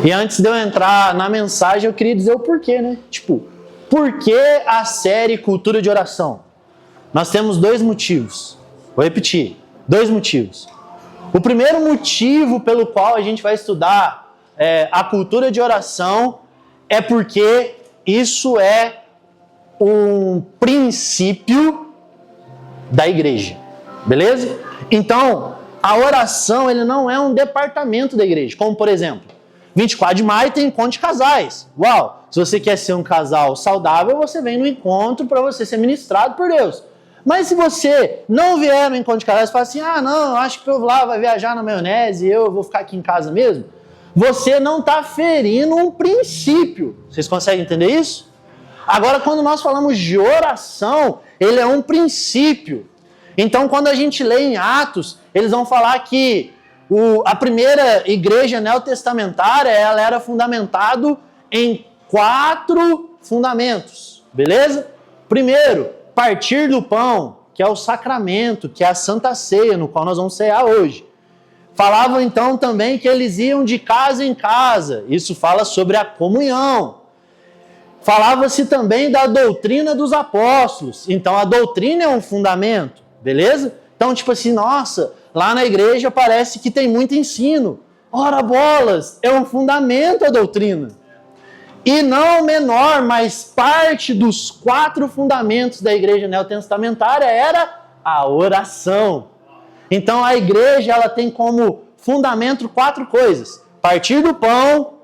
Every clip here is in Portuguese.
E antes de eu entrar na mensagem, eu queria dizer o porquê, né? Tipo, por que a série Cultura de Oração? Nós temos 2 motivos. Vou repetir, 2 motivos. O primeiro motivo pelo qual a gente vai estudar a cultura de oração é porque isso é um princípio da igreja, beleza? Então, a oração ele não é um departamento da igreja, como por exemplo, 24 de maio tem encontro de casais. Uau! Se você quer ser um casal saudável, você vem no encontro para você ser ministrado por Deus. Mas se você não vier no encontro de casais e fala assim, não, acho que o povo lá vai viajar na maionese e eu vou ficar aqui em casa mesmo, você não está ferindo um princípio. Vocês conseguem entender isso? Agora, quando nós falamos de oração, ele é um princípio. Então, quando a gente lê em Atos, eles vão falar que a primeira igreja neotestamentária ela era fundamentada em 4 fundamentos, beleza? Primeiro, partir do pão, que é o sacramento, que é a Santa Ceia, no qual nós vamos cear hoje. Falavam então também que eles iam de casa em casa, isso fala sobre a comunhão. Falava-se também da doutrina dos apóstolos, então a doutrina é um fundamento, beleza? Então tipo assim, nossa, lá na igreja parece que tem muito ensino. Ora bolas, é um fundamento a doutrina. E não menor, mas parte dos 4 fundamentos da igreja neotestamentária era a oração. Então a igreja ela tem como fundamento 4 coisas: partir do pão,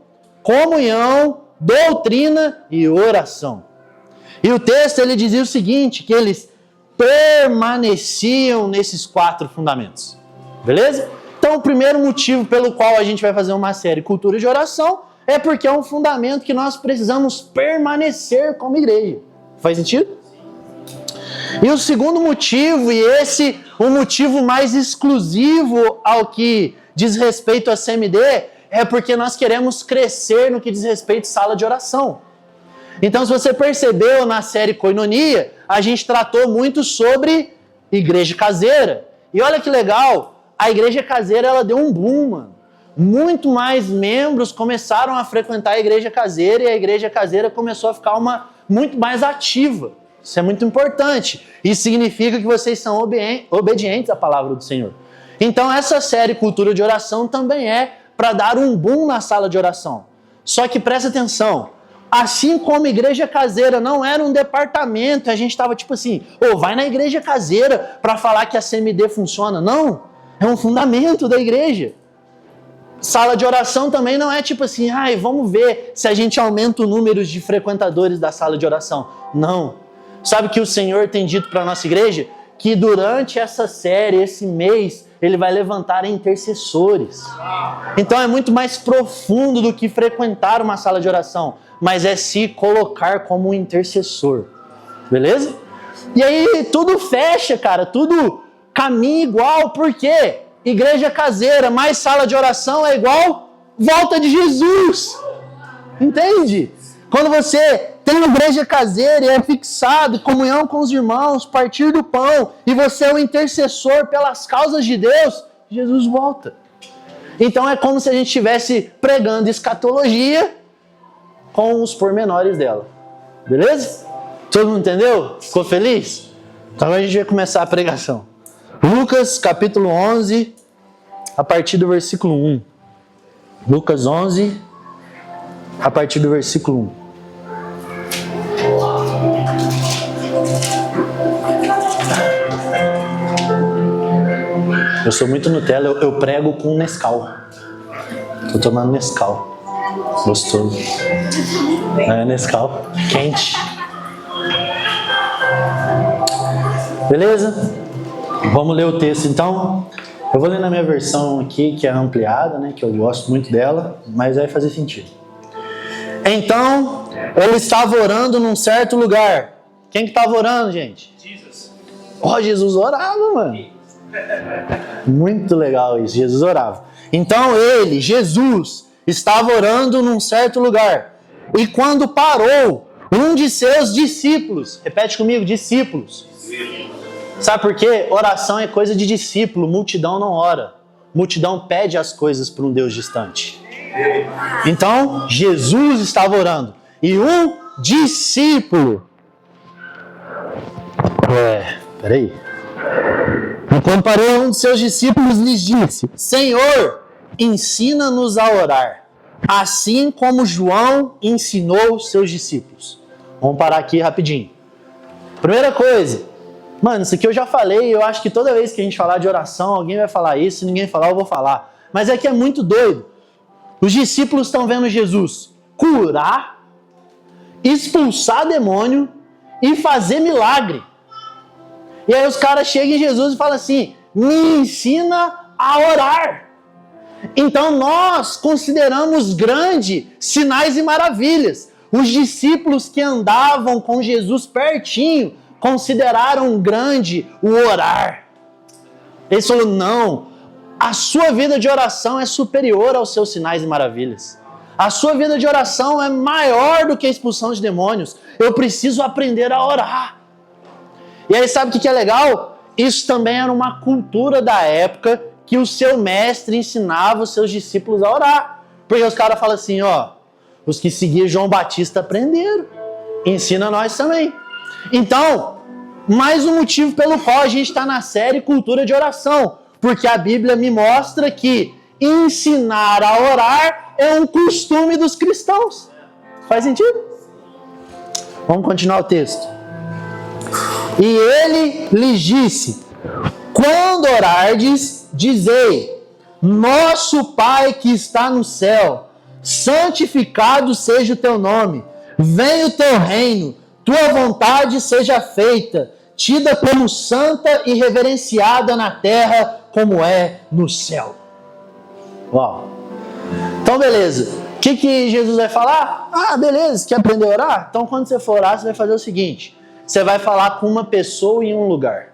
comunhão, doutrina e oração. E o texto ele dizia o seguinte, que eles permaneciam nesses 4 fundamentos. Beleza? Então o primeiro motivo pelo qual a gente vai fazer uma série Cultura de Oração é porque é um fundamento que nós precisamos permanecer como igreja. Faz sentido? E o segundo motivo, e esse o motivo mais exclusivo ao que diz respeito a CMD, é porque nós queremos crescer no que diz respeito à sala de oração. Então, se você percebeu na série Koinonia, a gente tratou muito sobre igreja caseira. E olha que legal, a igreja caseira ela deu um boom, mano. Muito mais membros começaram a frequentar a igreja caseira e a igreja caseira começou a ficar muito mais ativa. Isso é muito importante. Isso significa que vocês são obedientes à palavra do Senhor. Então essa série Cultura de Oração também é para dar um boom na sala de oração. Só que presta atenção, assim como a igreja caseira não era um departamento, a gente estava tipo assim, vai na igreja caseira para falar que a CMD funciona. Não, é um fundamento da igreja. Sala de oração também não é tipo assim, vamos ver se a gente aumenta o número de frequentadores da sala de oração. Não. Sabe o que o Senhor tem dito para a nossa igreja? Que durante essa série, esse mês, Ele vai levantar intercessores. Então é muito mais profundo do que frequentar uma sala de oração, mas é se colocar como um intercessor. Beleza? E aí tudo fecha, cara, tudo caminha igual, por quê? Igreja caseira, mais sala de oração é igual volta de Jesus. Entende? Quando você tem uma igreja caseira e é fixado, comunhão com os irmãos, partir do pão, e você é o intercessor pelas causas de Deus, Jesus volta. Então é como se a gente estivesse pregando escatologia com os pormenores dela. Beleza? Todo mundo entendeu? Ficou feliz? Então a gente vai começar a pregação. Lucas capítulo 11, a partir do versículo 1. Lucas 11, a partir do versículo 1. Eu sou muito Nutella, eu prego com Nescau. Tô tomando Nescau. Gostoso. Nescau, quente. Beleza? Vamos ler o texto então. Eu vou ler na minha versão aqui, que é ampliada, né? Que eu gosto muito dela, mas vai fazer sentido. Então, ele estava orando num certo lugar. Quem que estava orando, gente? Jesus. Jesus orava, mano. Muito legal isso, Jesus orava. Então ele, Jesus, estava orando num certo lugar. E quando parou, um de seus discípulos, repete comigo, discípulos. Sabe por quê? Oração é coisa de discípulo, multidão não ora. Multidão pede as coisas para um Deus distante. Então, Jesus estava orando. E um discípulo. Peraí. Quando parou, um de seus discípulos lhes disse: Senhor, ensina-nos a orar, assim como João ensinou seus discípulos. Vamos parar aqui rapidinho. Primeira coisa, mano, isso aqui eu já falei, eu acho que toda vez que a gente falar de oração, alguém vai falar isso, se ninguém falar, eu vou falar. Mas é que é muito doido. Os discípulos estão vendo Jesus curar, expulsar demônio e fazer milagre. E aí os caras chegam em Jesus e falam assim: me ensina a orar. Então nós consideramos grande sinais e maravilhas. Os discípulos que andavam com Jesus pertinho consideraram grande o orar. Eles falaram: não, a sua vida de oração é superior aos seus sinais e maravilhas. A sua vida de oração é maior do que a expulsão de demônios. Eu preciso aprender a orar. E aí sabe o que é legal? Isso também era uma cultura da época que o seu mestre ensinava os seus discípulos a orar. Porque os caras falam assim, ó, os que seguiam João Batista aprenderam. Ensina nós também. Então, mais um motivo pelo qual a gente está na série Cultura de Oração. Porque a Bíblia me mostra que ensinar a orar é um costume dos cristãos. Faz sentido? Vamos continuar o texto. E ele lhes disse: quando orardes, dizei: nosso Pai que está no céu, santificado seja o teu nome, venha o teu reino, tua vontade seja feita, tida como santa e reverenciada na terra, como é no céu. Uau! Então, beleza. O que Jesus vai falar? Ah, beleza, quer aprender a orar? Então, quando você for orar, você vai fazer o seguinte: você vai falar com uma pessoa em um lugar.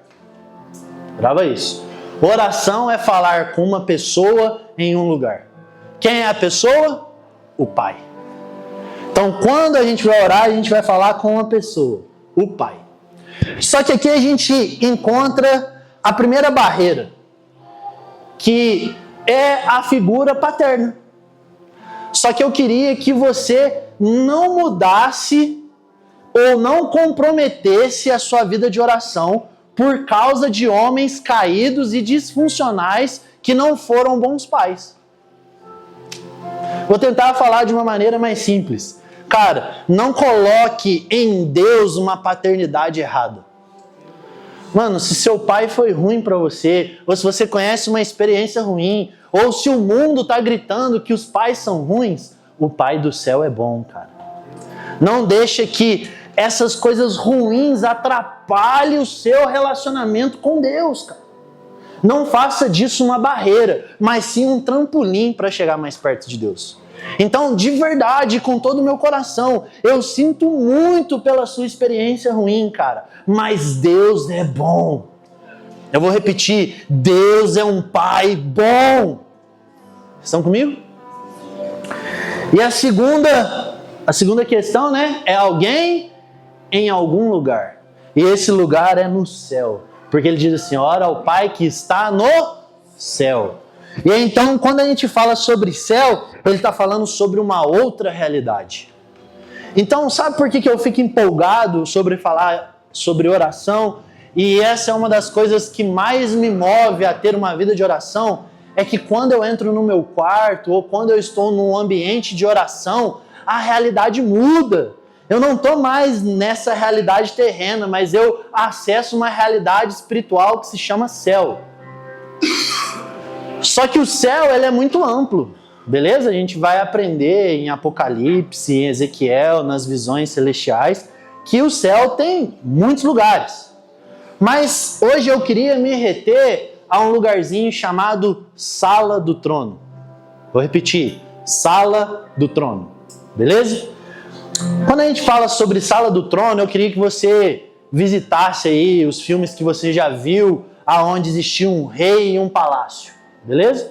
Grava isso. Oração é falar com uma pessoa em um lugar. Quem é a pessoa? O Pai. Então, quando a gente vai orar, a gente vai falar com uma pessoa, o Pai. Só que aqui a gente encontra a primeira barreira, que é a figura paterna. Só que eu queria que você não mudasse ou não comprometesse a sua vida de oração por causa de homens caídos e disfuncionais que não foram bons pais. Vou tentar falar de uma maneira mais simples. Cara, não coloque em Deus uma paternidade errada. Mano, se seu pai foi ruim pra você, ou se você conhece uma experiência ruim, ou se o mundo tá gritando que os pais são ruins, o Pai do céu é bom, cara. Não deixe que essas coisas ruins atrapalhem o seu relacionamento com Deus, cara. Não faça disso uma barreira, mas sim um trampolim para chegar mais perto de Deus. Então, de verdade, com todo o meu coração, eu sinto muito pela sua experiência ruim, cara. Mas Deus é bom. Eu vou repetir, Deus é um Pai bom. Estão comigo? E a segunda questão, né? É alguém em algum lugar. E esse lugar é no céu. Porque ele diz assim, ora ao Pai que está no céu. E então, quando a gente fala sobre céu, ele está falando sobre uma outra realidade. Então, sabe por que eu fico empolgado sobre falar sobre oração? E essa é uma das coisas que mais me move a ter uma vida de oração, é que quando eu entro no meu quarto, ou quando eu estou num ambiente de oração, a realidade muda. Eu não estou mais nessa realidade terrena, mas eu acesso uma realidade espiritual que se chama céu. Só que o céu ele é muito amplo, beleza? A gente vai aprender em Apocalipse, em Ezequiel, nas visões celestiais, que o céu tem muitos lugares. Mas hoje eu queria me reter a um lugarzinho chamado Sala do Trono. Vou repetir, Sala do Trono, beleza? Quando a gente fala sobre Sala do Trono, eu queria que você visitasse aí os filmes que você já viu, aonde existia um rei e um palácio, beleza?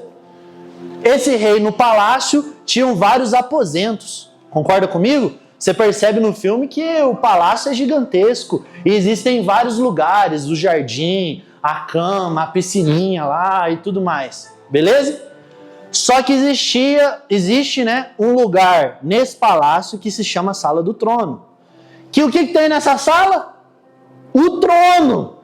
Esse rei no palácio tinham vários aposentos, concorda comigo? Você percebe no filme que o palácio é gigantesco e existem vários lugares, o jardim, a cama, a piscininha lá e tudo mais, beleza? Só que existe, né, um lugar nesse palácio que se chama Sala do Trono. O que tem nessa sala? O trono.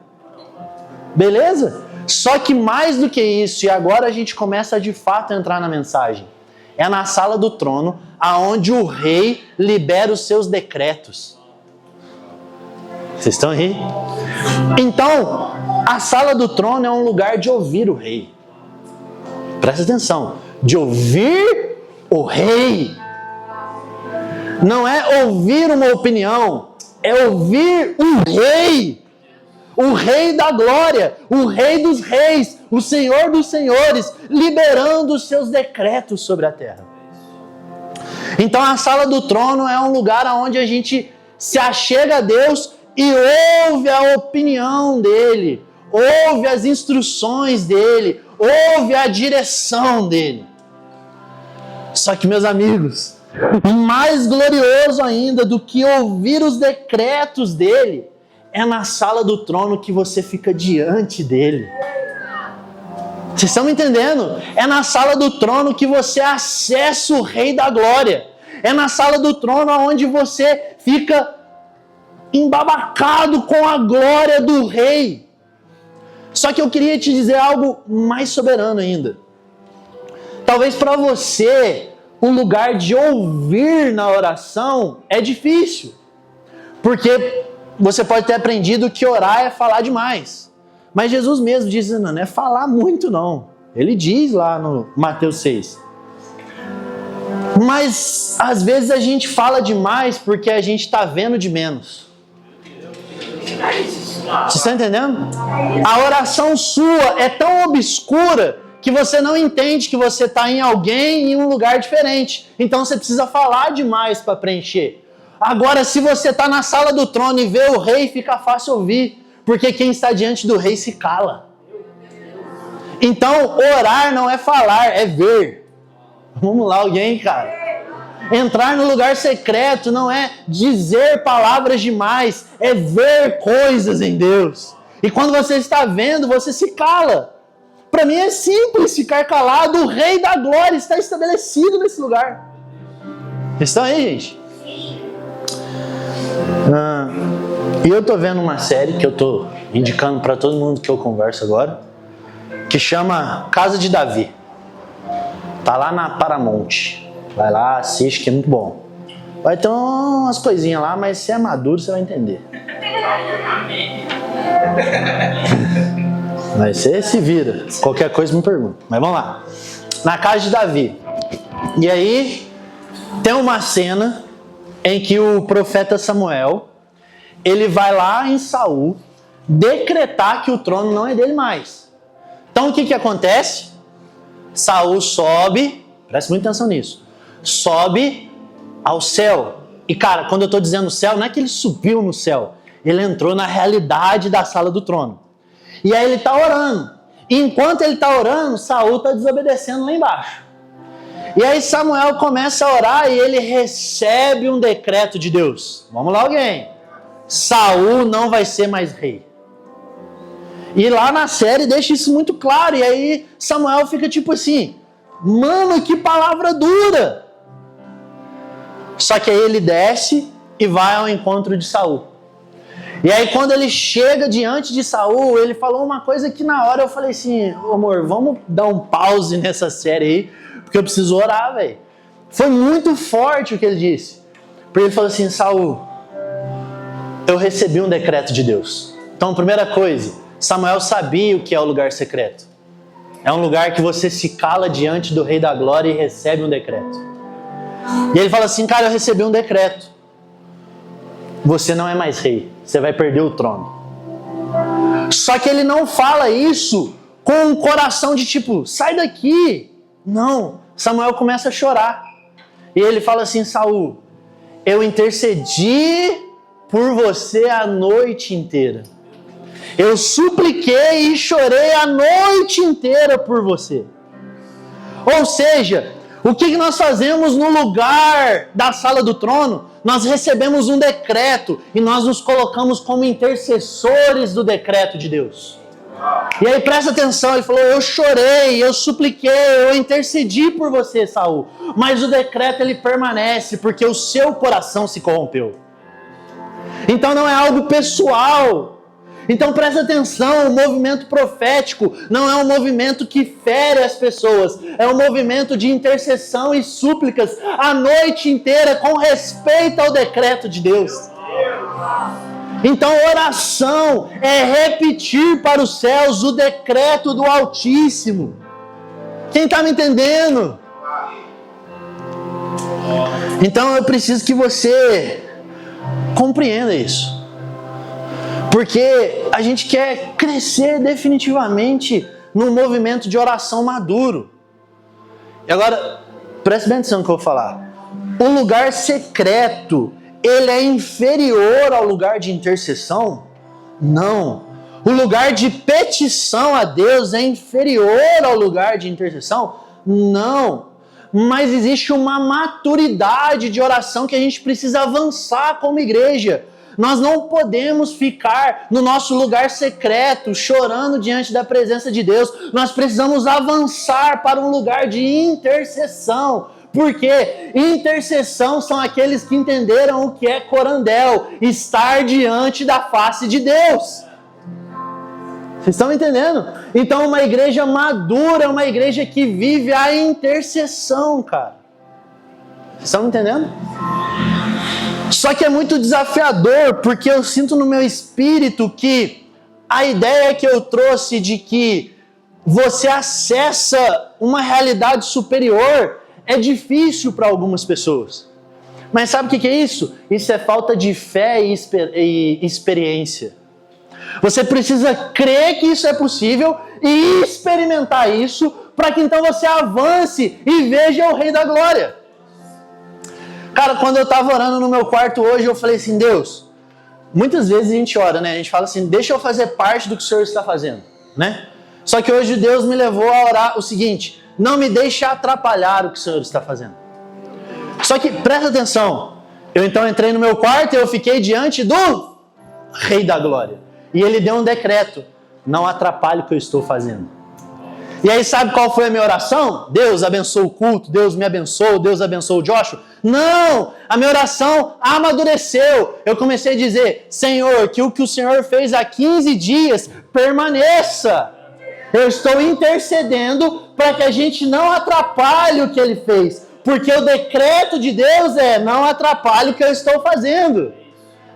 Beleza? Só que mais do que isso, e agora a gente começa a de fato entrar na mensagem. É na sala do trono, aonde o rei libera os seus decretos. Vocês estão aí? Então, a sala do trono é um lugar de ouvir o rei. Presta atenção. De ouvir o rei. Não é ouvir uma opinião, é ouvir o rei. O rei da glória, o rei dos reis, o senhor dos senhores, liberando os seus decretos sobre a terra. Então a sala do trono é um lugar onde a gente se achega a Deus e ouve a opinião dele, ouve as instruções dele, ouve a direção dele. Só que, meus amigos, mais glorioso ainda do que ouvir os decretos dele, é na sala do trono que você fica diante dele. Vocês estão me entendendo? É na sala do trono que você acessa o Rei da Glória. É na sala do trono onde você fica embabacado com a glória do Rei. Só que eu queria te dizer algo mais soberano ainda. Talvez para você, o lugar de ouvir na oração é difícil. Porque você pode ter aprendido que orar é falar demais. Mas Jesus mesmo diz, não é falar muito não. Ele diz lá no Mateus 6. Mas às vezes a gente fala demais porque a gente está vendo de menos. Você está entendendo? A oração sua é tão obscura que você não entende que você está em alguém em um lugar diferente. Então você precisa falar demais para preencher. Agora, se você está na sala do trono e vê o rei, fica fácil ouvir. Porque quem está diante do rei se cala. Então, orar não é falar, é ver. Vamos lá, alguém, cara. Entrar no lugar secreto não é dizer palavras demais, é ver coisas em Deus. E quando você está vendo, você se cala. Para mim é simples ficar calado, o Rei da Glória está estabelecido nesse lugar. Estão aí, gente? E eu tô vendo uma série que eu tô indicando para todo mundo que eu converso agora, que chama Casa de Davi. Tá lá na Paramount. Vai lá, assiste, que é muito bom. Vai ter umas coisinhas lá, mas se é maduro você vai entender. Mas você se vira. Qualquer coisa me pergunta. Mas vamos lá. Na casa de Davi. E aí tem uma cena em que o profeta Samuel, ele vai lá em Saul decretar que o trono não é dele mais. Então o que acontece? Saul sobe, preste muita atenção nisso, sobe ao céu. E cara, quando eu estou dizendo céu, não é que ele subiu no céu, ele entrou na realidade da sala do trono. E aí ele está orando. E enquanto ele está orando, Saul está desobedecendo lá embaixo. E aí Samuel começa a orar e ele recebe um decreto de Deus. Vamos lá, alguém. Saul não vai ser mais rei. E lá na série deixa isso muito claro. E aí Samuel fica tipo assim, mano, que palavra dura. Só que aí ele desce e vai ao encontro de Saul. E aí quando ele chega diante de Saul, ele falou uma coisa que na hora eu falei assim, amor, vamos dar um pause nessa série aí, porque eu preciso orar, velho. Foi muito forte o que ele disse. Porque ele falou assim, Saul, eu recebi um decreto de Deus. Então, primeira coisa, Samuel sabia o que é o lugar secreto. É um lugar que você se cala diante do Rei da Glória e recebe um decreto. E ele fala assim, cara, eu recebi um decreto. Você não é mais rei. Você vai perder o trono. Só que ele não fala isso com um coração de tipo, sai daqui. Não. Samuel começa a chorar. E ele fala assim, Saul, eu intercedi por você a noite inteira. Eu supliquei e chorei a noite inteira por você. Ou seja, o que nós fazemos no lugar da sala do trono? Nós recebemos um decreto e nós nos colocamos como intercessores do decreto de Deus. E aí presta atenção, ele falou, eu chorei, eu supliquei, eu intercedi por você, Saul. Mas o decreto ele permanece porque o seu coração se corrompeu. Então não é algo pessoal. Então presta atenção, o movimento profético não é um movimento que fere as pessoas. É um movimento de intercessão e súplicas a noite inteira com respeito ao decreto de Deus. Então oração é repetir para os céus o decreto do Altíssimo. Quem está me entendendo? Então eu preciso que você compreenda isso. Porque a gente quer crescer definitivamente num movimento de oração maduro. E agora, preste bem atenção no que eu vou falar. O lugar secreto, ele é inferior ao lugar de intercessão? Não. O lugar de petição a Deus é inferior ao lugar de intercessão? Não. Mas existe uma maturidade de oração que a gente precisa avançar como igreja. Nós não podemos ficar no nosso lugar secreto, chorando diante da presença de Deus. Nós precisamos avançar para um lugar de intercessão. Porque intercessão são aqueles que entenderam o que é corandel, estar diante da face de Deus. Vocês estão entendendo? Então uma igreja madura é uma igreja que vive a intercessão, cara. Vocês estão entendendo? Só que é muito desafiador, porque eu sinto no meu espírito que a ideia que eu trouxe de que você acessa uma realidade superior é difícil para algumas pessoas. Mas sabe o que é isso? Isso é falta de fé e experiência. Você precisa crer que isso é possível e experimentar isso para que então você avance e veja o Rei da Glória. Cara, quando eu estava orando no meu quarto hoje, eu falei assim, Deus, muitas vezes a gente ora, né? A gente fala assim, deixa eu fazer parte do que o Senhor está fazendo, né? Só que hoje Deus me levou a orar o seguinte, não me deixe atrapalhar o que o Senhor está fazendo. Só que, presta atenção, eu então entrei no meu quarto e eu fiquei diante do Rei da Glória. E ele deu um decreto, não atrapalhe o que eu estou fazendo. E aí sabe qual foi a minha oração? Deus abençoe o culto, Deus me abençoe, Deus abençoe o Joshua. Não! A minha oração amadureceu. Eu comecei a dizer, Senhor, que o Senhor fez há 15 dias permaneça. Eu estou intercedendo para que a gente não atrapalhe o que Ele fez. Porque o decreto de Deus é, não atrapalhe o que eu estou fazendo.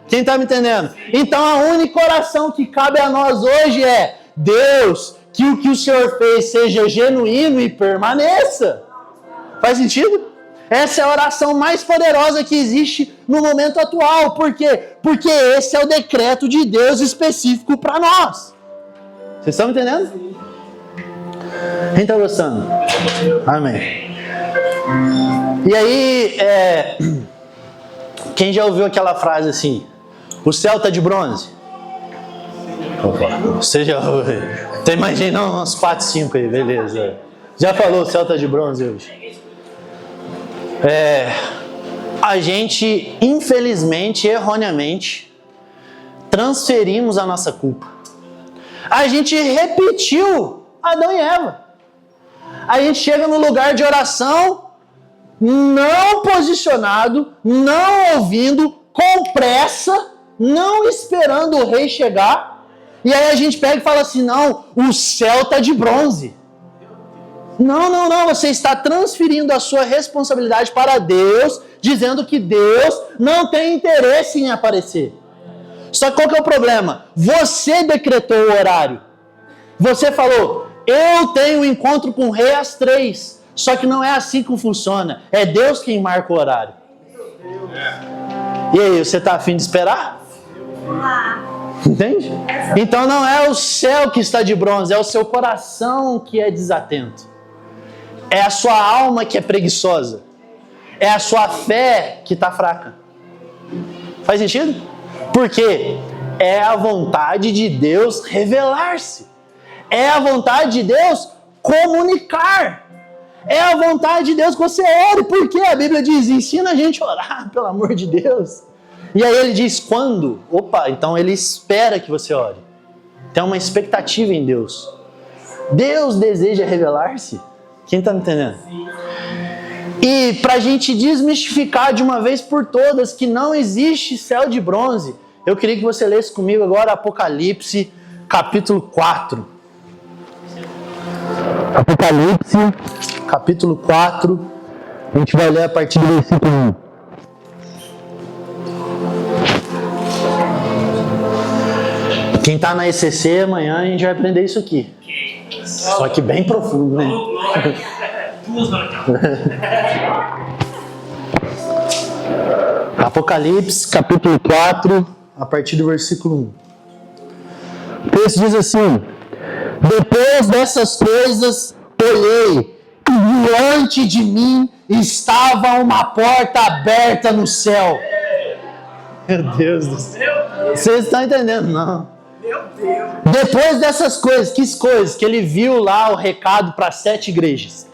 Quem está me entendendo? Então a única oração que cabe a nós hoje é, Deus, que o que o Senhor fez seja genuíno e permaneça. Faz sentido? Essa é a oração mais poderosa que existe no momento atual. Por quê? Porque esse é o decreto de Deus específico para nós. Vocês estão entendendo? Quem está gostando? Amém. E aí, quem já ouviu aquela frase assim? O céu está de bronze? Opa, você já ouviu? Tem mais gente? Não, uns 4, 5 aí, beleza. Já falou, o céu está de bronze hoje? A gente, infelizmente, erroneamente, transferimos a nossa culpa. A gente repetiu Adão e Eva. A gente chega no lugar de oração, não posicionado, não ouvindo, com pressa, não esperando o rei chegar. E aí a gente pega e fala assim, não, o céu está de bronze. Não, você está transferindo a sua responsabilidade para Deus, dizendo que Deus não tem interesse em aparecer. Só que qual que é o problema? Você decretou o horário. Você falou, eu tenho um encontro com o rei às 3. Só que não é assim que funciona. É Deus quem marca o horário. E aí, você está a fim de esperar? Entende? Então não é o céu que está de bronze, é o seu coração que é desatento. É a sua alma que é preguiçosa. É a sua fé que está fraca. Faz sentido? Porque é a vontade de Deus revelar-se. É a vontade de Deus comunicar. É a vontade de Deus que você ore. Porque a Bíblia diz, ensina a gente a orar, pelo amor de Deus. E aí ele diz, quando? Opa, então ele espera que você ore. tem uma expectativa em Deus. Deus deseja revelar-se. Quem está me entendendo? E para a gente desmistificar de uma vez por todas que não existe céu de bronze, eu queria que você lesse comigo agora Apocalipse, capítulo 4. Apocalipse, capítulo 4, a gente vai ler a partir do versículo 1. Quem está na ECC, amanhã a gente vai aprender isso aqui. Só que bem profundo, né? Apocalipse, capítulo 4, a partir do versículo 1. O texto diz assim: depois dessas coisas, olhei, e diante de mim estava uma porta aberta no céu. Meu Deus do céu. Vocês estão entendendo, não? Meu Deus. Depois dessas coisas, que coisas? Que ele viu lá o recado para 7 igrejas.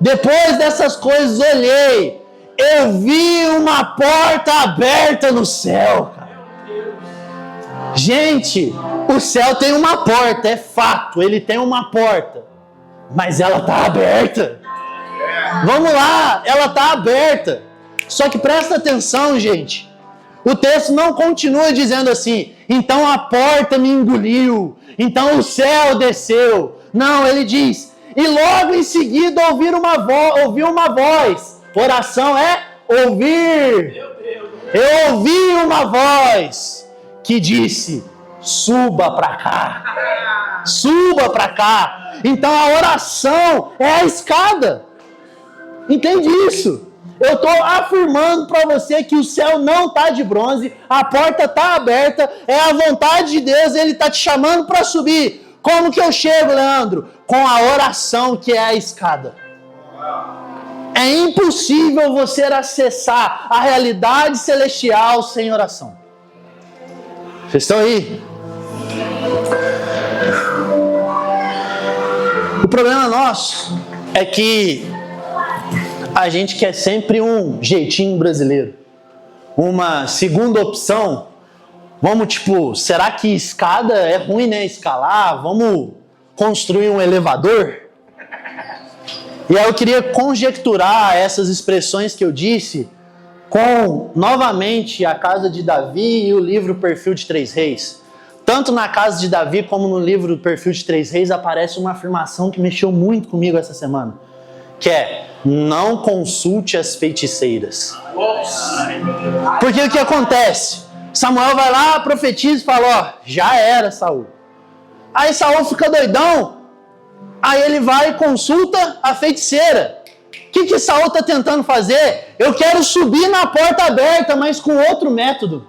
Depois dessas coisas, olhei, eu vi uma porta aberta no céu. Gente, o céu tem uma porta, é fato, ele tem uma porta, mas ela está aberta. Vamos lá, ela está aberta. Só que presta atenção, gente. O texto não continua dizendo assim, então a porta me engoliu, então o céu desceu. Não, ele diz, e logo em seguida ouvi uma voz. Oração é ouvir. Eu ouvi uma voz que disse, suba para cá. Suba para cá. Então a oração é a escada. Entende isso? Eu estou afirmando para você que o céu não está de bronze, a porta está aberta, é a vontade de Deus, Ele está te chamando para subir. Como que eu chego, Leandro? Com a oração, que é a escada. É impossível você acessar a realidade celestial sem oração. Vocês estão aí? O problema nosso é que a gente quer sempre um jeitinho brasileiro. Uma segunda opção. Vamos, será que escada é ruim, né? Escalar? Vamos construir um elevador? E aí eu queria conjecturar essas expressões que eu disse com, novamente, a casa de Davi e o livro Perfil de 3 Reis. Tanto na casa de Davi como no livro Perfil de 3 Reis aparece uma afirmação que mexeu muito comigo essa semana. Que é, não consulte as feiticeiras. Porque o que acontece? Samuel vai lá, profetiza e fala, ó, já era, Saul. Aí Saul fica doidão, aí ele vai e consulta a feiticeira. O que Saul está tentando fazer? Eu quero subir na porta aberta, mas com outro método.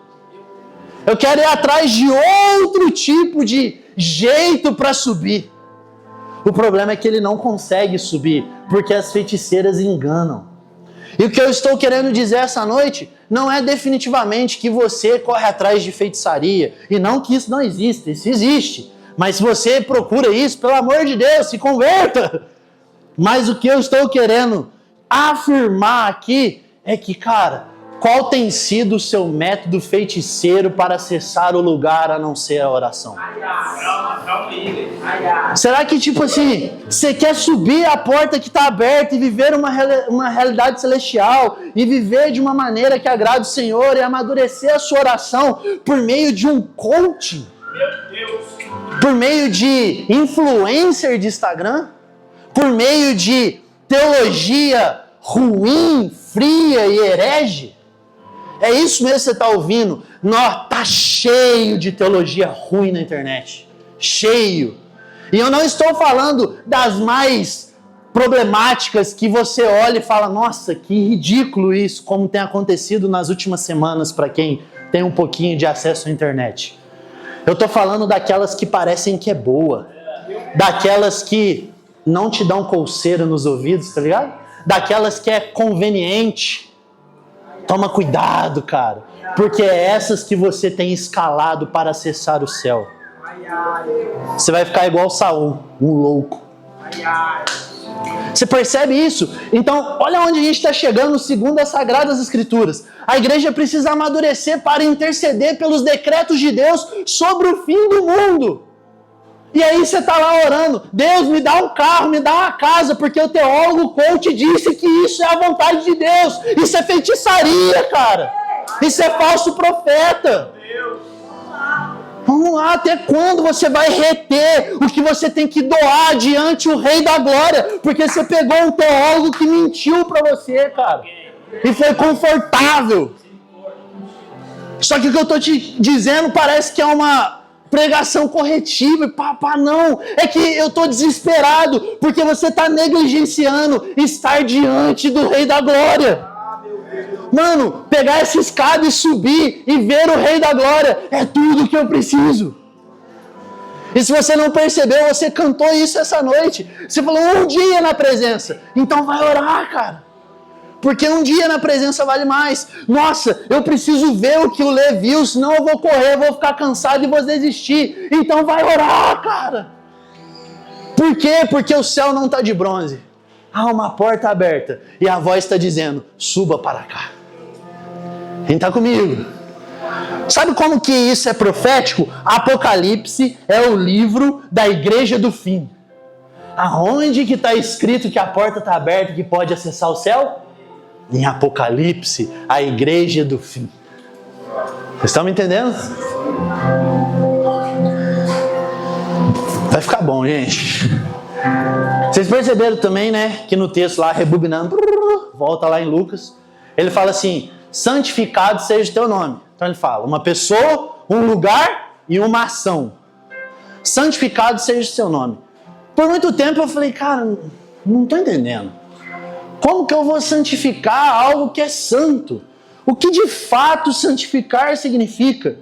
Eu quero ir atrás de outro tipo de jeito para subir. O problema é que ele não consegue subir, porque as feiticeiras enganam. E o que eu estou querendo dizer essa noite não é definitivamente que você corre atrás de feitiçaria, e não que isso não exista, isso existe. Mas se você procura isso, pelo amor de Deus, se converta. Mas o que eu estou querendo afirmar aqui é que, cara, qual tem sido o seu método feiticeiro para acessar o lugar a não ser a oração? Será que, você quer subir a porta que está aberta e viver uma realidade celestial e viver de uma maneira que agrade o Senhor e amadurecer a sua oração por meio de um coaching? Meu Deus! Por meio de influencer de Instagram? Por meio de teologia ruim, fria e herege? É isso mesmo que você está ouvindo? Tá cheio de teologia ruim na internet. Cheio. E eu não estou falando das mais problemáticas que você olha e fala, nossa, que ridículo isso, como tem acontecido nas últimas semanas para quem tem um pouquinho de acesso à internet. Eu estou falando daquelas que parecem que é boa. Daquelas que não te dão coceira nos ouvidos, tá ligado? Daquelas que é conveniente. Toma cuidado, cara, porque é essas que você tem escalado para acessar o céu. Você vai ficar igual Saul, um louco. Você percebe isso? Então, olha onde a gente está chegando segundo as Sagradas Escrituras. A igreja precisa amadurecer para interceder pelos decretos de Deus sobre o fim do mundo. E aí você está lá orando, Deus me dá um carro, me dá uma casa, porque o teólogo coach disse que isso é a vontade de Deus. Isso é feitiçaria, cara. Isso é falso profeta. Vamos lá, até quando você vai reter o que você tem que doar diante o Rei da Glória? Porque você pegou um teólogo que mentiu para você, cara. E foi confortável. Só que o que eu estou te dizendo parece que é uma pregação corretiva. E papá, não. É que eu estou desesperado porque você está negligenciando estar diante do Rei da Glória. Mano, pegar essa escada e subir e ver o Rei da Glória é tudo que eu preciso. E se você não percebeu, você cantou isso essa noite. Você falou um dia na presença. Então vai orar, cara. Porque um dia na presença vale mais. Nossa, eu preciso ver o que o Lê viu, senão eu vou correr, vou ficar cansado e vou desistir. Então vai orar, cara. Por quê? Porque o céu não está de bronze. Há uma porta aberta e a voz está dizendo, suba para cá. Quem está comigo? Sabe como que isso é profético? Apocalipse é o livro da igreja do fim. Aonde que está escrito que a porta está aberta e que pode acessar o céu? Em Apocalipse, a igreja do fim. Vocês estão me entendendo? Vai ficar bom, gente. Vocês perceberam também, né, que no texto lá, rebobinando, volta lá em Lucas, ele fala assim, santificado seja o teu nome. Então ele fala, uma pessoa, um lugar e uma ação. Santificado seja o seu nome. Por muito tempo eu falei, cara, não estou entendendo. Como que eu vou santificar algo que é santo? O que de fato santificar significa?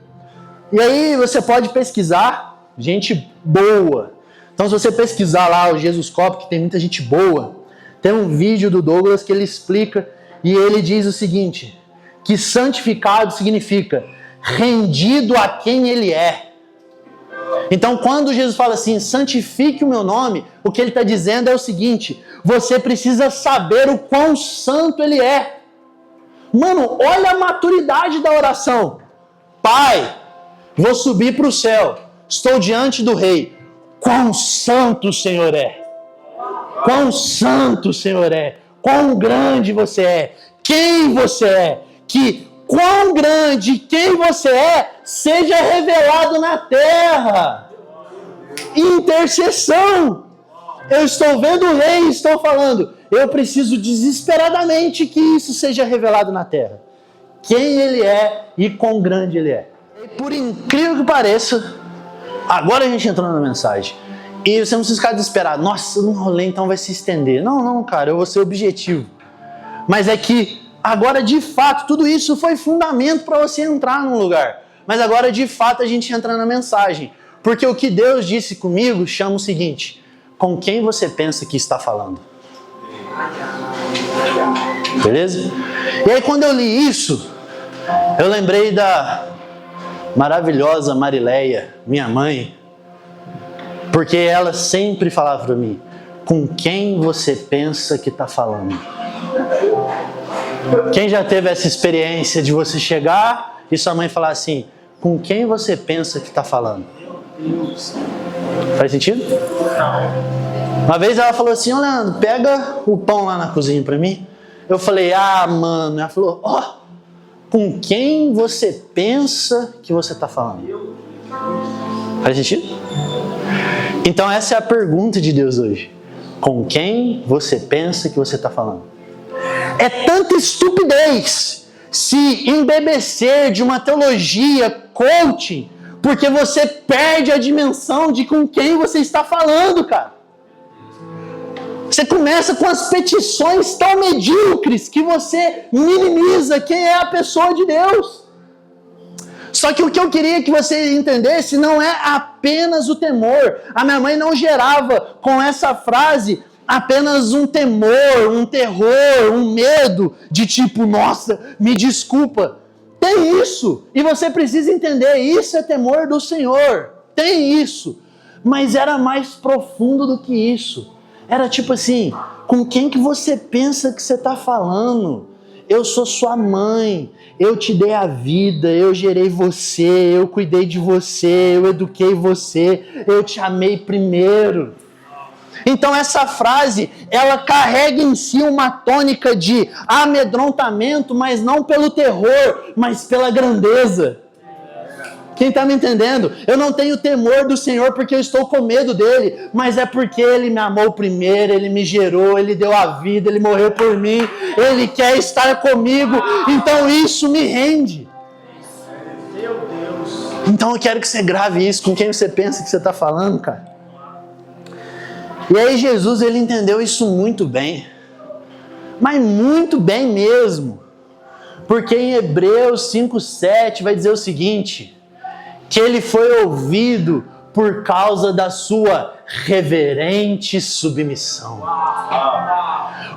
E aí você pode pesquisar, gente boa. Então se você pesquisar lá o Jesuscópio, que tem muita gente boa, tem um vídeo do Douglas que ele explica e ele diz o seguinte, que santificado significa rendido a quem ele é. Então quando Jesus fala assim, santifique o meu nome, o que ele está dizendo é o seguinte, você precisa saber o quão santo ele é. Mano, olha a maturidade da oração. Pai, vou subir para o céu, estou diante do Rei. Quão santo o Senhor é! Quão santo o Senhor é! Quão grande você é! Quem você é! Que quão grande quem você é seja revelado na terra! Intercessão! Eu estou vendo o Rei e estou falando, eu preciso desesperadamente que isso seja revelado na terra. Quem ele é e quão grande ele é. E por incrível que pareça, agora a gente entrou na mensagem. E você não precisa ficar desesperado. Nossa, não rolê, então vai se estender. Não, cara, eu vou ser objetivo. Mas é que agora, de fato, tudo isso foi fundamento para você entrar num lugar. Mas agora, de fato, a gente entra na mensagem. Porque o que Deus disse comigo chama o seguinte: com quem você pensa que está falando? Beleza? E aí, quando eu li isso, eu lembrei da maravilhosa Marileia, minha mãe, porque ela sempre falava para mim, com quem você pensa que está falando? Quem já teve essa experiência de você chegar e sua mãe falar assim, com quem você pensa que está falando? Faz sentido? Uma vez ela falou assim, Leandro, pega o pão lá na cozinha para mim. Eu falei, mano. Ela falou, com quem você pensa que você está falando? Faz sentido? Então essa é a pergunta de Deus hoje. Com quem você pensa que você está falando? É tanta estupidez se embebecer de uma teologia coaching, porque você perde a dimensão de com quem você está falando, cara. Você começa com as petições tão medíocres que você minimiza quem é a pessoa de Deus. Só que o que eu queria que você entendesse não é apenas o temor. A minha mãe não gerava com essa frase apenas um temor, um terror, um medo de tipo, nossa, me desculpa. Tem isso. E você precisa entender, isso é temor do Senhor. Tem isso. Mas era mais profundo do que isso. Era tipo assim, com quem que você pensa que você está falando? eu sou sua mãe, eu te dei a vida, eu gerei você, eu cuidei de você, eu eduquei você, eu te amei primeiro. Então essa frase, ela carrega em si uma tônica de amedrontamento, mas não pelo terror, mas pela grandeza. Quem está me entendendo? Eu não tenho temor do Senhor porque eu estou com medo dele, mas é porque ele me amou primeiro, ele me gerou, ele deu a vida, ele morreu por mim, ele quer estar comigo, então isso me rende. Meu Deus. Então eu quero que você grave isso com quem você pensa que você está falando, cara. E aí Jesus, ele entendeu isso muito bem, mas muito bem mesmo, porque em Hebreus 5:7 vai dizer o seguinte, que ele foi ouvido por causa da sua reverente submissão.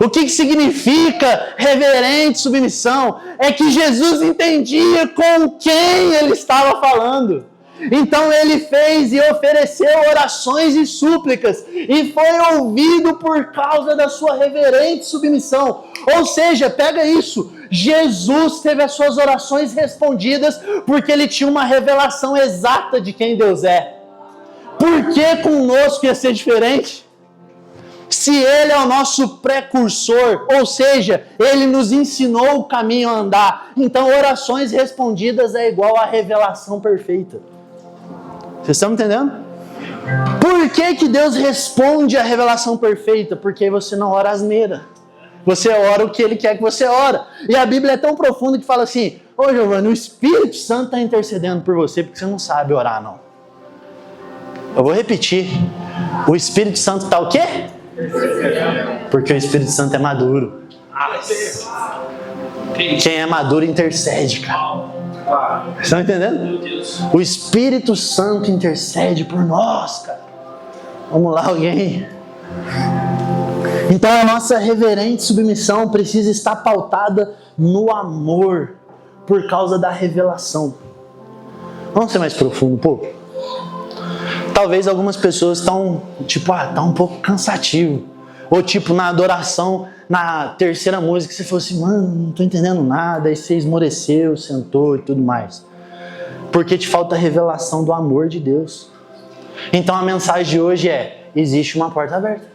O que significa reverente submissão? É que Jesus entendia com quem ele estava falando. Então ele fez e ofereceu orações e súplicas e foi ouvido por causa da sua reverente submissão. Ou seja, pega isso, Jesus teve as suas orações respondidas porque ele tinha uma revelação exata de quem Deus é. Por que conosco ia ser diferente? Se ele é o nosso precursor, ou seja, ele nos ensinou o caminho a andar, então orações respondidas é igual a revelação perfeita. Vocês estão entendendo? Por que Deus responde a revelação perfeita? Porque você não ora asneira. Você ora o que Ele quer que você ora. E a Bíblia é tão profunda que fala assim, ô Giovanni, o Espírito Santo está intercedendo por você porque você não sabe orar, não. Eu vou repetir. O Espírito Santo está o quê? Porque o Espírito Santo é maduro. Quem é maduro intercede, cara. Estão entendendo? O Espírito Santo intercede por nós, cara. Vamos lá, alguém. Então a nossa reverente submissão precisa estar pautada no amor, por causa da revelação. Vamos ser mais profundo um pouco? Talvez algumas pessoas estão, tá um pouco cansativo. Ou na adoração, na terceira música, você falou assim, mano, não tô entendendo nada, aí você esmoreceu, sentou e tudo mais. Porque te falta a revelação do amor de Deus. Então a mensagem de hoje é, existe uma porta aberta.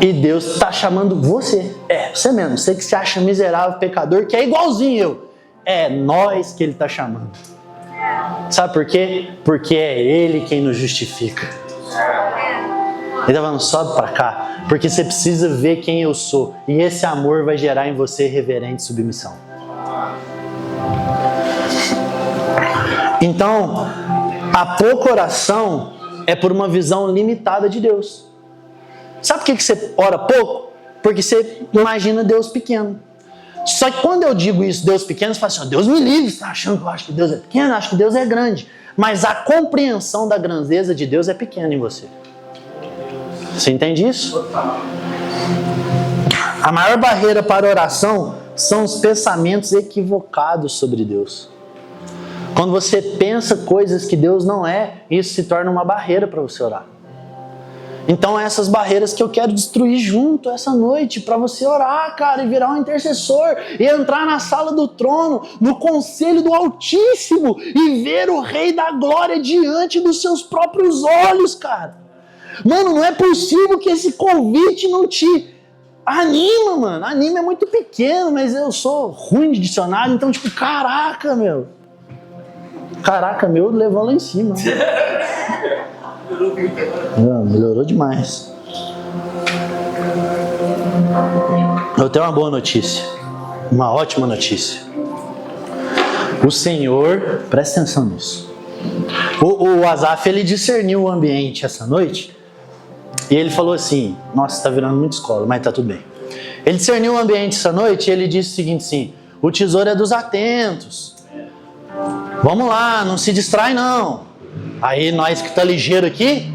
E Deus está chamando você. Você mesmo, você que se acha miserável, pecador, que é igualzinho eu. É nós que Ele está chamando. Sabe por quê? Porque é Ele quem nos justifica. Ele está falando, sobe para cá, porque você precisa ver quem eu sou. E esse amor vai gerar em você reverente submissão. Então, a pouca oração é por uma visão limitada de Deus. Sabe por que você ora pouco? Porque você imagina Deus pequeno. Só que quando eu digo isso, Deus pequeno, você fala assim, Deus me livre, você está achando que eu acho que Deus é pequeno? Eu acho que Deus é grande. Mas a compreensão da grandeza de Deus é pequena em você. Você entende isso? A maior barreira para a oração são os pensamentos equivocados sobre Deus. Quando você pensa coisas que Deus não é, isso se torna uma barreira para você orar. Então essas barreiras que eu quero destruir junto essa noite, para você orar, cara, e virar um intercessor, e entrar na sala do trono, no conselho do Altíssimo, e ver o Rei da Glória diante dos seus próprios olhos, cara. Mano, não é possível que esse convite não te anima, mano. Anima é muito pequeno, mas eu sou ruim de dicionário, então caraca, meu. Caraca, meu, levou lá em cima. Melhorou demais. Eu tenho uma boa notícia. Uma ótima notícia. O Senhor, presta atenção nisso. O Asaf, ele discerniu o ambiente essa noite. E ele falou assim, nossa, tá virando muito escola, mas tá tudo bem. Ele discerniu o ambiente essa noite e ele disse o seguinte assim, o tesouro é dos atentos. Vamos lá, não se distrai não. Aí nós que tá ligeiro aqui,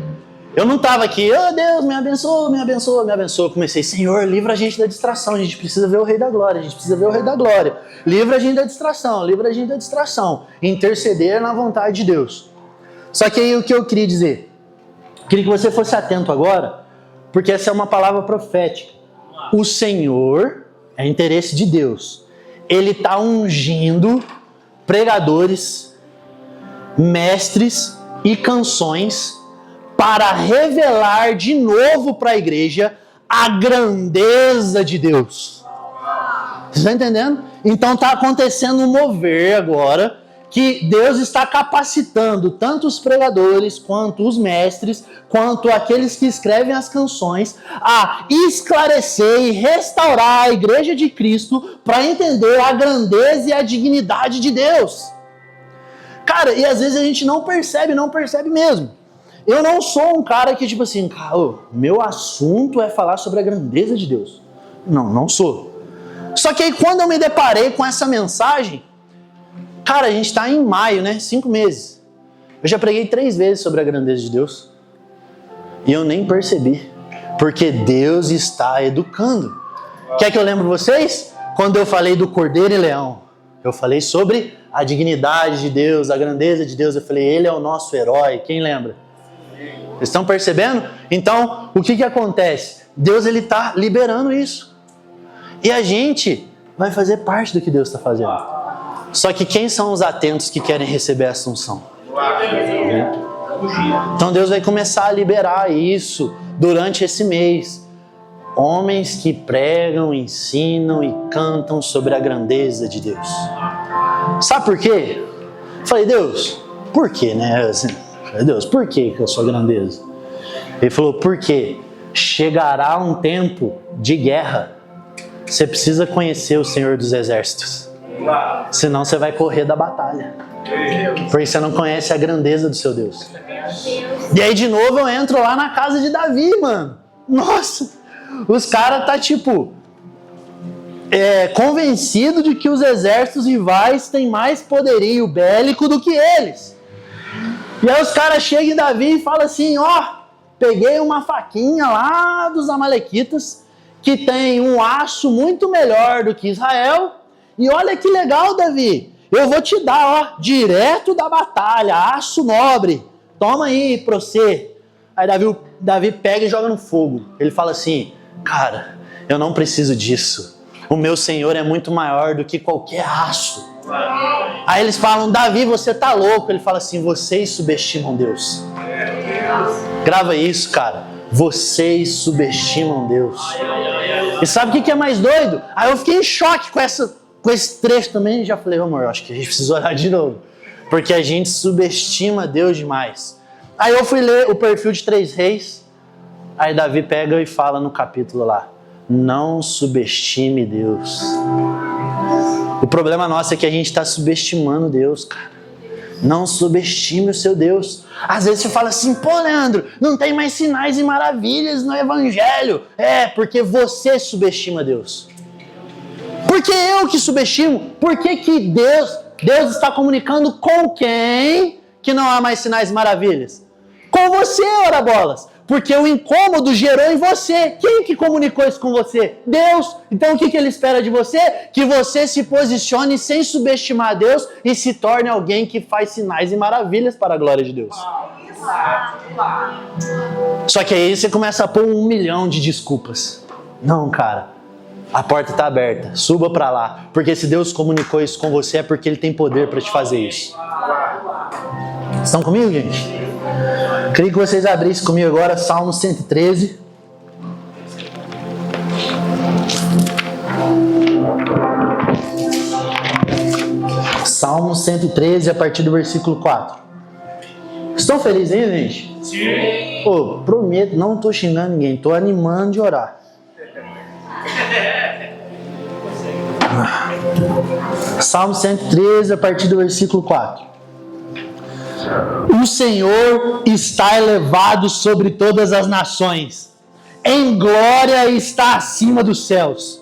eu não tava aqui, oh Deus, me abençoa, me abençoa, me abençoa. Eu comecei, Senhor, livra a gente da distração, a gente precisa ver o Rei da Glória, a gente precisa ver o Rei da Glória. Livra a gente da distração, livra a gente da distração. Interceder na vontade de Deus. Só que aí o que eu queria dizer? Queria que você fosse atento agora, porque essa é uma palavra profética. O Senhor é interesse de Deus. Ele está ungindo pregadores, mestres e canções para revelar de novo para a igreja a grandeza de Deus. Vocês estão entendendo? Então está acontecendo um mover agora, que Deus está capacitando tanto os pregadores, quanto os mestres, quanto aqueles que escrevem as canções, a esclarecer e restaurar a igreja de Cristo para entender a grandeza e a dignidade de Deus. Cara, e às vezes a gente não percebe mesmo. Eu não sou um cara que, tipo assim, meu assunto é falar sobre a grandeza de Deus. Não sou. Só que aí quando eu me deparei com essa mensagem, cara, a gente está em maio, né? 5 meses. Eu já preguei 3 vezes sobre a grandeza de Deus. E eu nem percebi. Porque Deus está educando. Quer que eu lembre vocês? Quando eu falei do Cordeiro e Leão, eu falei sobre a dignidade de Deus, a grandeza de Deus. Eu falei, Ele é o nosso herói. Quem lembra? Vocês estão percebendo? Então, o que acontece? Deus, Ele está liberando isso. E a gente vai fazer parte do que Deus está fazendo. Só que quem são os atentos que querem receber essa unção? Então Deus vai começar a liberar isso durante esse mês. Homens que pregam, ensinam e cantam sobre a grandeza de Deus. Sabe por quê? Eu falei, Deus, por quê, né? Assim, Deus, por que a sua grandeza? Ele falou, porque chegará um tempo de guerra. Você precisa conhecer o Senhor dos Exércitos. Senão você vai correr da batalha. Porque você não conhece a grandeza do seu Deus. E aí de novo eu entro lá na casa de Davi, mano. Nossa, os caras tá tipo convencido de que os exércitos rivais têm mais poderio bélico do que eles. E aí os caras chegam em Davi e falam assim, peguei uma faquinha lá dos amalequitas que tem um aço muito melhor do que Israel. E olha que legal, Davi. Eu vou te dar, direto da batalha, aço nobre. Toma aí pra você. Aí Davi pega e joga no fogo. Ele fala assim, cara, eu não preciso disso. O meu Senhor é muito maior do que qualquer aço. Aí eles falam, Davi, você tá louco. Ele fala assim, vocês subestimam Deus. Grava isso, cara. Vocês subestimam Deus. E sabe o que é mais doido? Aí eu fiquei em choque com esse trecho também. Já falei, amor, acho que a gente precisa orar de novo. Porque a gente subestima Deus demais. Aí eu fui ler o perfil de 3 reis. Aí Davi pega e fala no capítulo lá, não subestime Deus. O problema nosso é que a gente está subestimando Deus, cara. Não subestime o seu Deus. Às vezes você fala assim, pô, Leandro, não tem mais sinais e maravilhas no Evangelho. Porque você subestima Deus. Por que eu que subestimo? Por que Deus está comunicando com quem que não há mais sinais e maravilhas? Com você, ora bolas. Porque o incômodo gerou em você. Quem que comunicou isso com você? Deus. Então o que Ele espera de você? Que você se posicione sem subestimar Deus e se torne alguém que faz sinais e maravilhas para a glória de Deus. Só que aí você começa a pôr 1 milhão de desculpas. Não, cara. A porta está aberta. Suba para lá. Porque se Deus comunicou isso com você é porque Ele tem poder para te fazer isso. Estão comigo, gente? Queria que vocês abrissem comigo agora Salmo 113. Salmo 113, a partir do versículo 4. Estão felizes aí, gente? Sim. Pô, prometo, não estou xingando ninguém, estou animando de orar. Salmo 113, a partir do versículo 4. O Senhor está elevado sobre todas as nações, em glória está acima dos céus.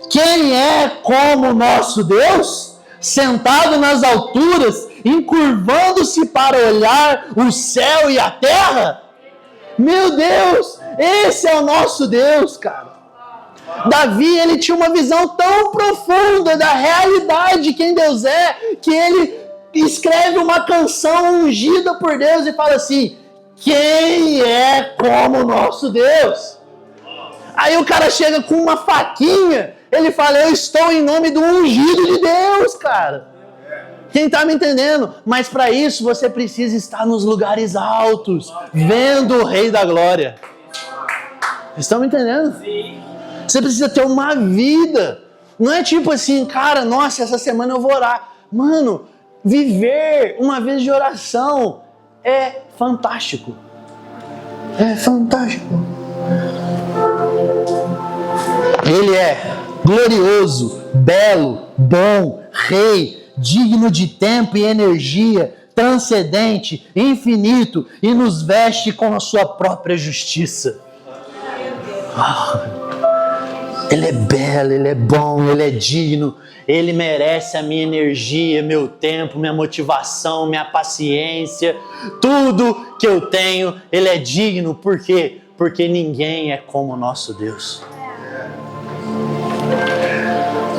Quem é como o nosso Deus? Sentado nas alturas, encurvando-se para olhar o céu e a terra? Meu Deus, esse é o nosso Deus, cara. Davi, ele tinha uma visão tão profunda da realidade de quem Deus é, que ele escreve uma canção ungida por Deus e fala assim, quem é como o nosso Deus? Aí o cara chega com uma faquinha Ele fala, eu estou em nome do ungido de Deus, cara. Quem está me entendendo? Mas para isso você precisa estar nos lugares altos, vendo o Rei da Glória. Estão me entendendo? Sim. Você precisa ter uma vida. Não é tipo assim, cara, nossa, essa semana eu vou orar. Mano, viver uma vez de oração é fantástico. É fantástico. Ele é glorioso, belo, bom, rei, digno de tempo e energia, transcendente, infinito, e nos veste com a sua própria justiça. Ele é belo, ele é bom, ele é digno, ele merece a minha energia, meu tempo, minha motivação, minha paciência, tudo que eu tenho, ele é digno. Por quê? Porque ninguém é como o nosso Deus.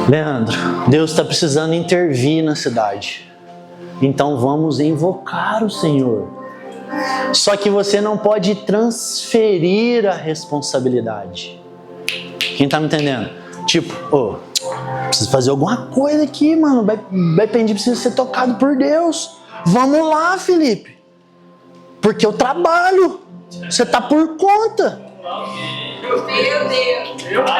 Leandro, Deus está precisando intervir na cidade. Então vamos invocar o Senhor. Só que você não pode transferir a responsabilidade. Quem está me entendendo? Tipo, preciso fazer alguma coisa aqui, mano. Vai pedir, precisa ser tocado por Deus. Vamos lá, Felipe. Porque eu trabalho. Você está por conta. Meu Deus.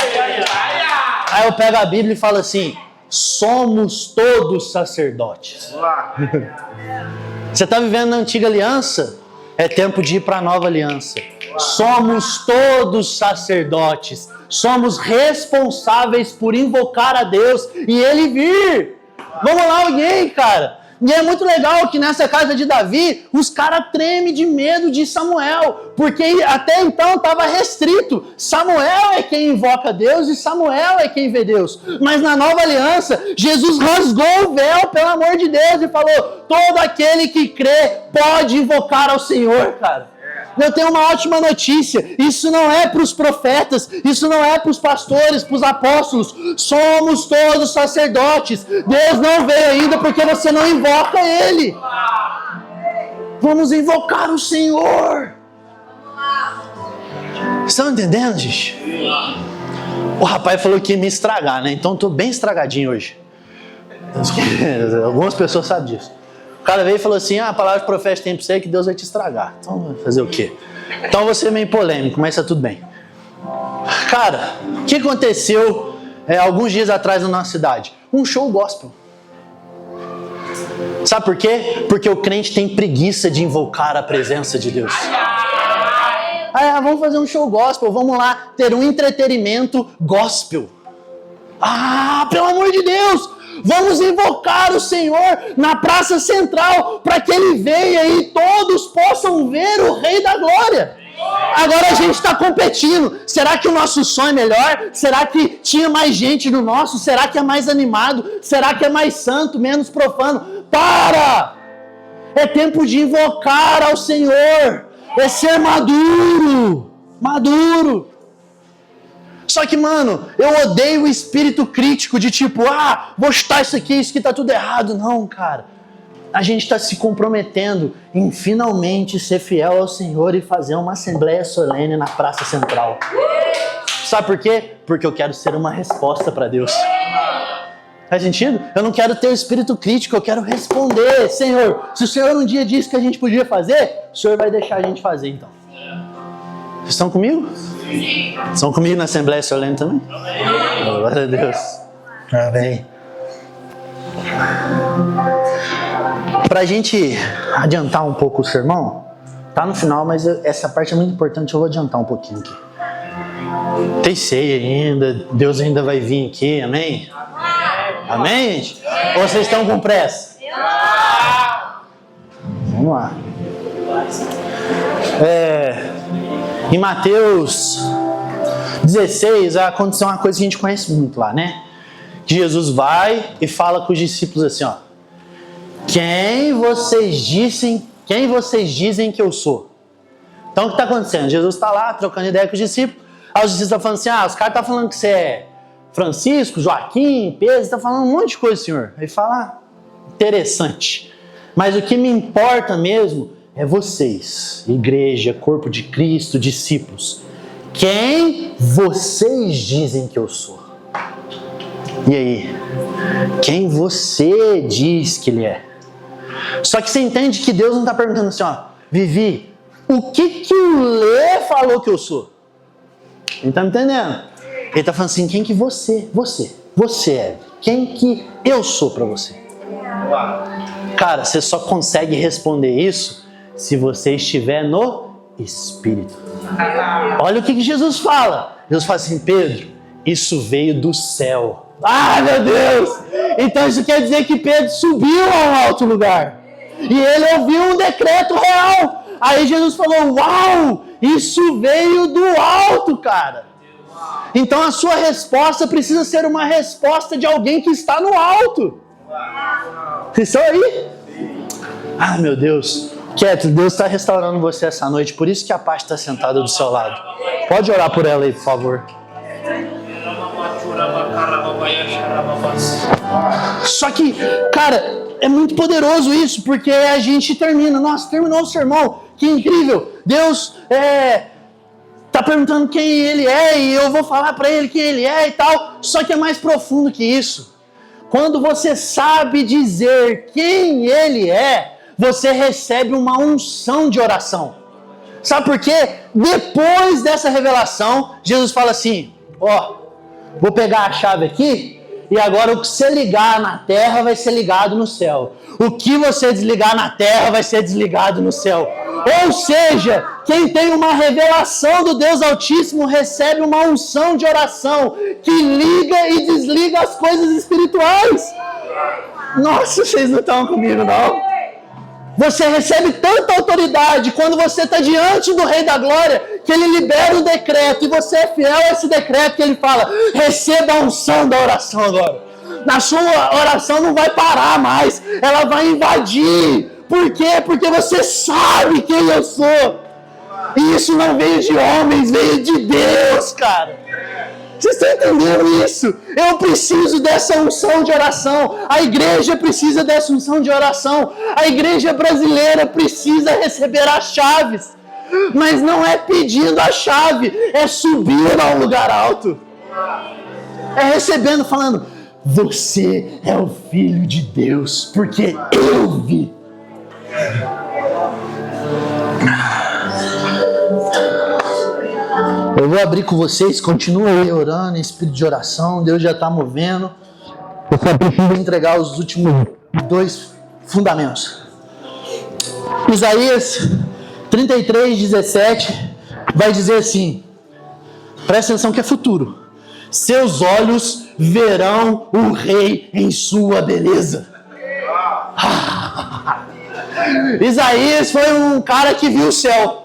Aí eu pego a Bíblia e falo assim, somos todos sacerdotes. Você está vivendo na antiga aliança? É tempo de ir para a nova aliança. Somos todos sacerdotes. Somos responsáveis por invocar a Deus e Ele vir. Vamos lá, alguém, cara. E é muito legal que nessa casa de Davi, os caras tremem de medo de Samuel, porque até então estava restrito. Samuel é quem invoca Deus e Samuel é quem vê Deus. Mas na nova aliança, Jesus rasgou o véu, pelo amor de Deus, e falou, todo aquele que crê pode invocar ao Senhor, cara. Eu tenho uma ótima notícia, isso não é para os profetas, isso não é para os pastores, para os apóstolos, somos todos sacerdotes. Deus não veio ainda porque você não invoca Ele. Vamos invocar o Senhor. Estão entendendo, gente? O rapaz falou que ia me estragar, né? Então estou bem estragadinho hoje. Algumas pessoas sabem disso. O cara veio e falou assim, a palavra de profeta tem para você que Deus vai te estragar. Então, vai fazer o quê? Então você é meio polêmico, mas tá tudo bem. Cara, o que aconteceu alguns dias atrás na nossa cidade? Um show gospel. Sabe por quê? Porque o crente tem preguiça de invocar a presença de Deus. Vamos fazer um show gospel, vamos lá ter um entretenimento gospel. Pelo amor de Deus! Vamos invocar o Senhor na praça central para que Ele venha e todos possam ver o Rei da Glória. Agora a gente está competindo. Será que o nosso som é melhor? Será que tinha mais gente no nosso? Será que é mais animado? Será que é mais santo, menos profano? Para! É tempo de invocar ao Senhor. É ser maduro. Maduro. Só que, mano, eu odeio o espírito crítico de tipo, vou chutar isso aqui tá tudo errado. Não, cara. A gente está se comprometendo em finalmente ser fiel ao Senhor e fazer uma assembleia solene na Praça Central. Sabe por quê? Porque eu quero ser uma resposta para Deus. Faz sentido? Eu não quero ter o espírito crítico, eu quero responder. Senhor, se o Senhor um dia disse que a gente podia fazer, o Senhor vai deixar a gente fazer então. Vocês estão comigo? Sim. Estão comigo na Assembleia Solene também? Amém. Glória a Deus. Amém. Para a gente adiantar um pouco o sermão, tá no final, mas essa parte é muito importante, eu vou adiantar um pouquinho aqui. Tem ceia ainda, Deus ainda vai vir aqui, amém? Amém, gente? Ou vocês estão com pressa? Vamos lá. Em Mateus 16, aconteceu uma coisa que a gente conhece muito lá, né? Que Jesus vai e fala com os discípulos assim, ó. Quem vocês dizem que eu sou? Então o que está acontecendo? Jesus está lá trocando ideia com os discípulos. Aí os discípulos estão falando assim, os caras estão falando que você é Francisco, Joaquim, Pedro, está falando um monte de coisa, Senhor. Aí fala, interessante. Mas o que me importa mesmo é vocês, igreja, corpo de Cristo, discípulos. Quem vocês dizem que eu sou? E aí? Quem você diz que ele é? Só que você entende que Deus não está perguntando assim, ó, Vivi, o que o Lê falou que eu sou? Ele está me entendendo? Ele está falando assim, quem que você é? Quem que eu sou para você? Cara, você só consegue responder isso se você estiver no Espírito. Olha o que Jesus fala. Jesus fala assim, Pedro, isso veio do céu. Ah, meu Deus! Então isso quer dizer que Pedro subiu a um alto lugar. E ele ouviu um decreto real. Aí Jesus falou, uau, isso veio do alto, cara. Então a sua resposta precisa ser uma resposta de alguém que está no alto. Vocês estão aí? Ah, meu Deus. Quieto, Deus está restaurando você essa noite. Por isso que a paz está sentada do seu lado. Pode orar por ela aí, por favor. Só que, cara, é muito poderoso isso, porque a gente termina. Nossa, terminou o sermão. Que incrível. Deus tá perguntando quem ele é e eu vou falar para ele quem ele é e tal. Só que é mais profundo que isso. Quando você sabe dizer quem ele é, você recebe uma unção de oração. Sabe por quê? Depois dessa revelação, Jesus fala assim, ó, vou pegar a chave aqui e agora o que você ligar na terra vai ser ligado no céu. O que você desligar na terra vai ser desligado no céu. Ou seja, quem tem uma revelação do Deus Altíssimo recebe uma unção de oração que liga e desliga as coisas espirituais. Nossa, vocês não estão comigo, não? Você recebe tanta autoridade quando você está diante do Rei da Glória, que ele libera o decreto, e você é fiel a esse decreto, que ele fala, receba a unção da oração agora. Na sua oração não vai parar mais, ela vai invadir. Por quê? Porque você sabe quem eu sou. E isso não veio de homens, veio de Deus, cara. Vocês estão entendendo isso? Eu preciso dessa unção de oração. A igreja precisa dessa unção de oração. A igreja brasileira precisa receber as chaves. Mas não é pedindo a chave, é subir a um lugar alto. É recebendo, falando, você é o Filho de Deus, porque eu vi. Eu vou abrir com vocês, continua aí orando em espírito de oração, Deus já está movendo. Eu só preciso entregar os últimos 2 fundamentos. Isaías 33:17 vai dizer assim, presta atenção que é futuro. Seus olhos verão o Rei em sua beleza. Isaías foi um cara que viu o céu.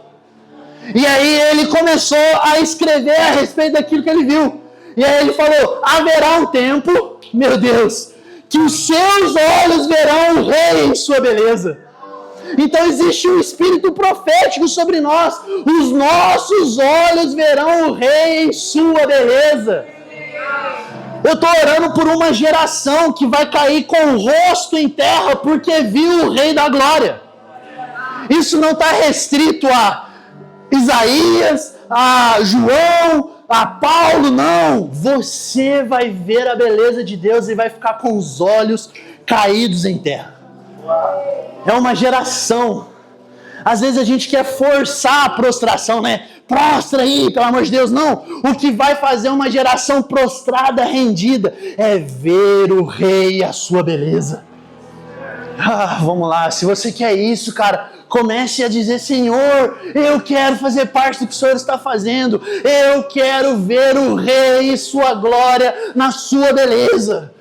E aí ele começou a escrever a respeito daquilo que ele viu. E aí ele falou, haverá um tempo, meu Deus, que os seus olhos verão o Rei em sua beleza. Então existe um espírito profético sobre nós. Os nossos olhos verão o Rei em sua beleza. Eu estou orando por uma geração que vai cair com o rosto em terra porque viu o Rei da Glória. Isso não está restrito a Isaías, a João, a Paulo, não. Você vai ver a beleza de Deus e vai ficar com os olhos caídos em terra. É uma geração. Às vezes a gente quer forçar a prostração, né? Prostra aí, pelo amor de Deus. Não, o que vai fazer uma geração prostrada, rendida, é ver o Rei e a sua beleza. Vamos lá, se você quer isso, cara, comece a dizer, Senhor, eu quero fazer parte do que o Senhor está fazendo. Eu quero ver o Rei e sua glória na sua beleza.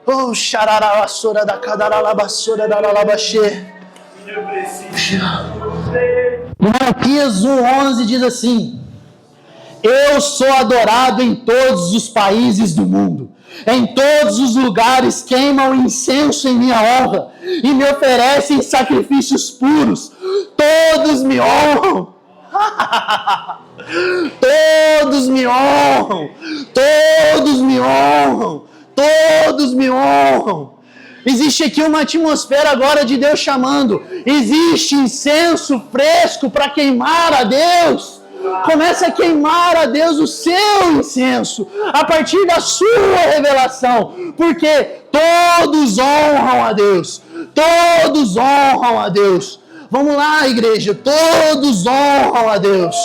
Oh, xararabassora da cadaralabassora da lalabaxê. Malaquias 1:11 diz assim, eu sou adorado em todos os países do mundo. Em todos os lugares queimam incenso em minha honra e me oferecem sacrifícios puros. Todos me honram. Todos me honram. Todos me honram. Todos me honram. Existe aqui uma atmosfera agora de Deus chamando. Existe incenso fresco para queimar a Deus. Começa a queimar a Deus o seu incenso, a partir da sua revelação, porque todos honram a Deus, todos honram a Deus. Vamos lá, igreja, todos honram a Deus.